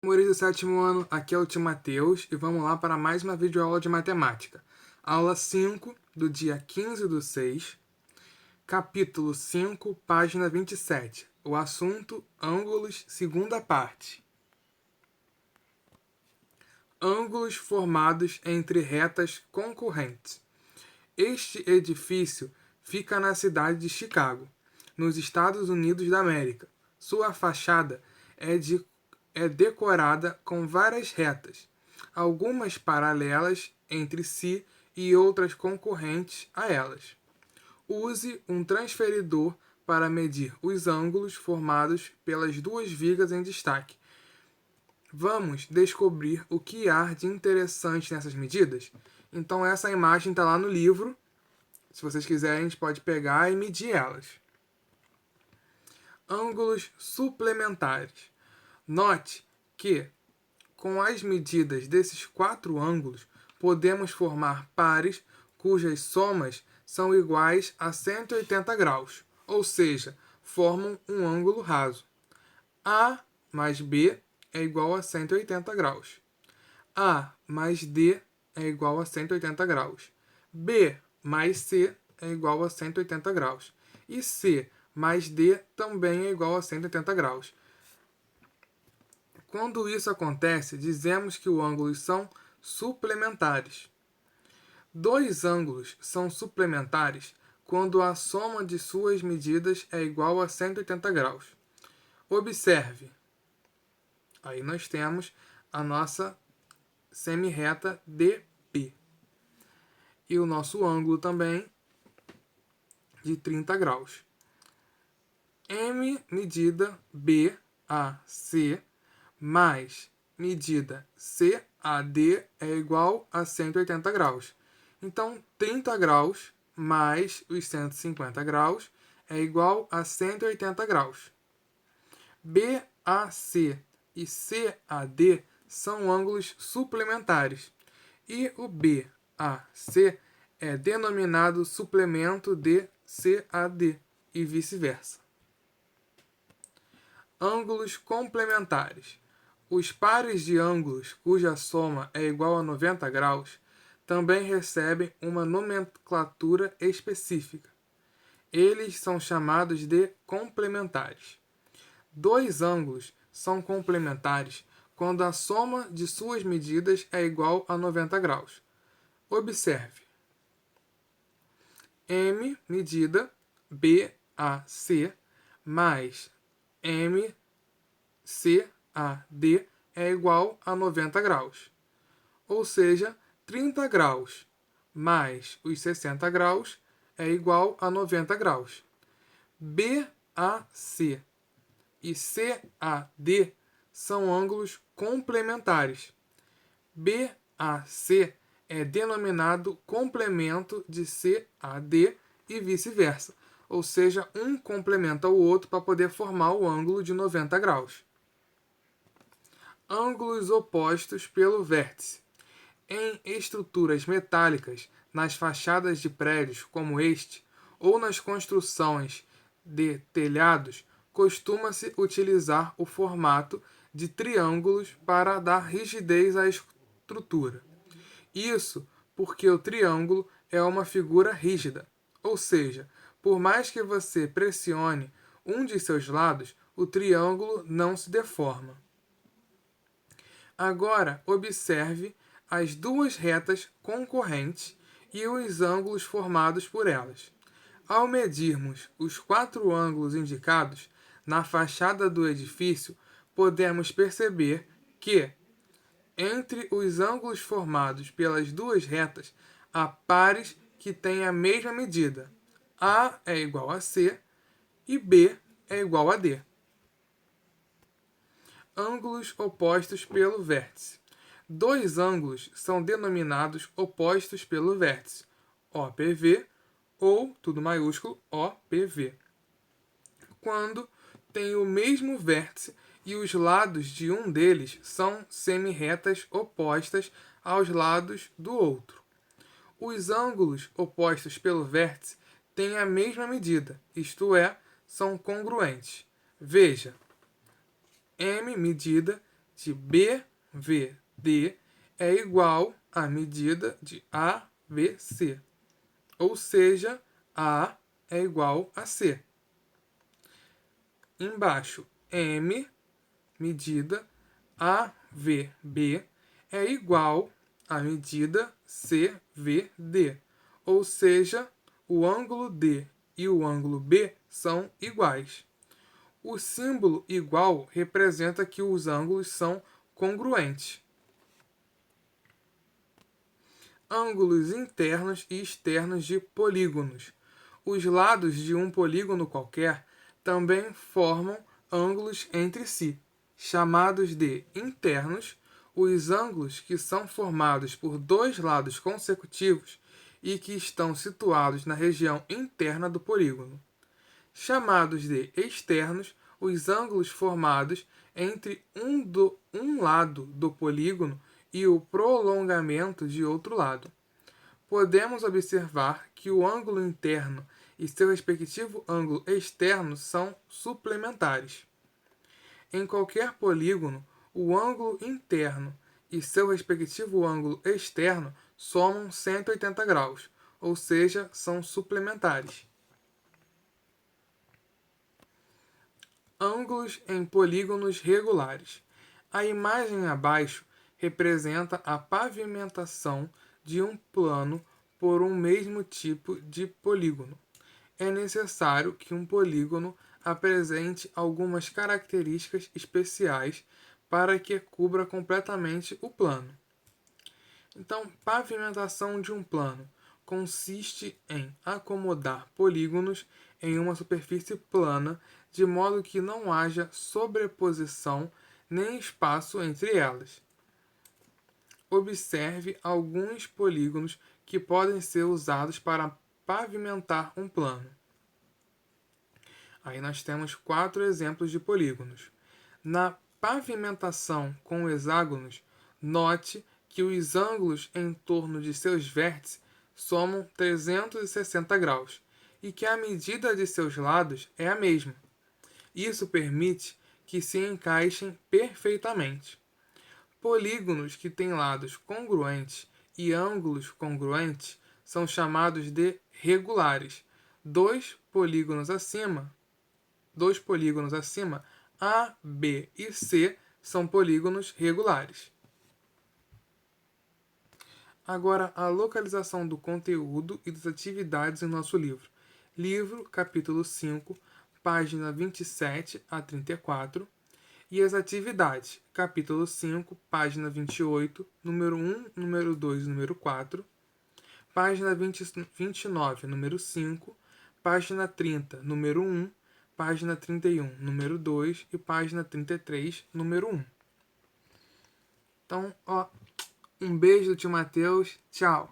Amores do sétimo ano, aqui é o tio Matheus e vamos lá para mais uma videoaula de matemática. Aula 5, do dia 15/6, capítulo 5, página 27. O assunto, ângulos, segunda parte. Ângulos formados entre retas concorrentes. Este edifício fica na cidade de Chicago, nos Estados Unidos da América. Sua fachada é decorada com várias retas, algumas paralelas entre si e outras concorrentes a elas. Use um transferidor para medir os ângulos formados pelas duas vigas em destaque. Vamos descobrir o que há de interessante nessas medidas? Então essa imagem está lá no livro. Se vocês quiserem, a gente pode pegar e medir elas. Ângulos suplementares. Note que, com as medidas desses quatro ângulos, podemos formar pares cujas somas são iguais a 180 graus, ou seja, formam um ângulo raso. A mais B é igual a 180 graus. A mais D é igual a 180 graus. B mais C é igual a 180 graus. E C mais D também é igual a 180 graus. Quando isso acontece, dizemos que os ângulos são suplementares. Dois ângulos são suplementares quando a soma de suas medidas é igual a 180 graus. Observe. Aí nós temos a nossa semirreta DP. E o nosso ângulo também de 30 graus. M medida BAC mais medida CAD é igual a 180 graus. Então, 30 graus mais os 150 graus é igual a 180 graus. BAC e CAD são ângulos suplementares. E o BAC é denominado suplemento de CAD e vice-versa. Ângulos complementares. Os pares de ângulos cuja soma é igual a 90 graus também recebem uma nomenclatura específica. Eles são chamados de complementares. Dois ângulos são complementares quando a soma de suas medidas é igual a 90 graus. Observe. M medida BAC mais MCAD é igual a 90 graus. Ou seja, 30 graus mais os 60 graus é igual a 90 graus. BAC e CAD são ângulos complementares. BAC é denominado complemento de CAD e vice-versa. Ou seja, um complementa o outro para poder formar o ângulo de 90 graus. Ângulos opostos pelo vértice. Em estruturas metálicas, nas fachadas de prédios como este, ou nas construções de telhados, costuma-se utilizar o formato de triângulos para dar rigidez à estrutura. Isso porque o triângulo é uma figura rígida, ou seja, por mais que você pressione um de seus lados, o triângulo não se deforma. Agora, observe as duas retas concorrentes e os ângulos formados por elas. Ao medirmos os quatro ângulos indicados na fachada do edifício, podemos perceber que, entre os ângulos formados pelas duas retas, há pares que têm a mesma medida. A é igual a C e B é igual a D. Ângulos opostos pelo vértice. Dois ângulos são denominados opostos pelo vértice, OPV ou, tudo maiúsculo, OPV, quando têm o mesmo vértice e os lados de um deles são semirretas opostas aos lados do outro. Os ângulos opostos pelo vértice têm a mesma medida, isto é, são congruentes. Veja, M medida de BVD é igual à medida de ABC. Ou seja, A é igual a C. Embaixo, M, medida AVB, é igual à medida CVD. Ou seja, o ângulo D e o ângulo B são iguais. O símbolo igual representa que os ângulos são congruentes. Ângulos internos e externos de polígonos. Os lados de um polígono qualquer também formam ângulos entre si, chamados de internos, os ângulos que são formados por dois lados consecutivos e que estão situados na região interna do polígono. Chamados de externos, os ângulos formados entre um lado do polígono e o prolongamento de outro lado. Podemos observar que o ângulo interno e seu respectivo ângulo externo são suplementares. Em qualquer polígono, o ângulo interno e seu respectivo ângulo externo somam 180 graus, ou seja, são suplementares. Ângulos em polígonos regulares. A imagem abaixo representa a pavimentação de um plano por um mesmo tipo de polígono. É necessário que um polígono apresente algumas características especiais para que cubra completamente o plano. Então, pavimentação de um plano consiste em acomodar polígonos em uma superfície plana de modo que não haja sobreposição nem espaço entre elas. Observe alguns polígonos que podem ser usados para pavimentar um plano. Aí nós temos 4 exemplos de polígonos. Na pavimentação com hexágonos, note que os ângulos em torno de seus vértices somam 360 graus e que a medida de seus lados é a mesma. Isso permite que se encaixem perfeitamente. Polígonos que têm lados congruentes e ângulos congruentes são chamados de regulares. Dois polígonos acima, A, B e C, são polígonos regulares. Agora, a localização do conteúdo e das atividades em nosso livro. Livro, capítulo 5, página 27 a 34. E as atividades, capítulo 5, página 28, número 1, número 2 e número 4. Página 29, número 5. Página 30, número 1. Página 31, número 2. E página 33, número 1. Então, um beijo do tio Matheus. Tchau.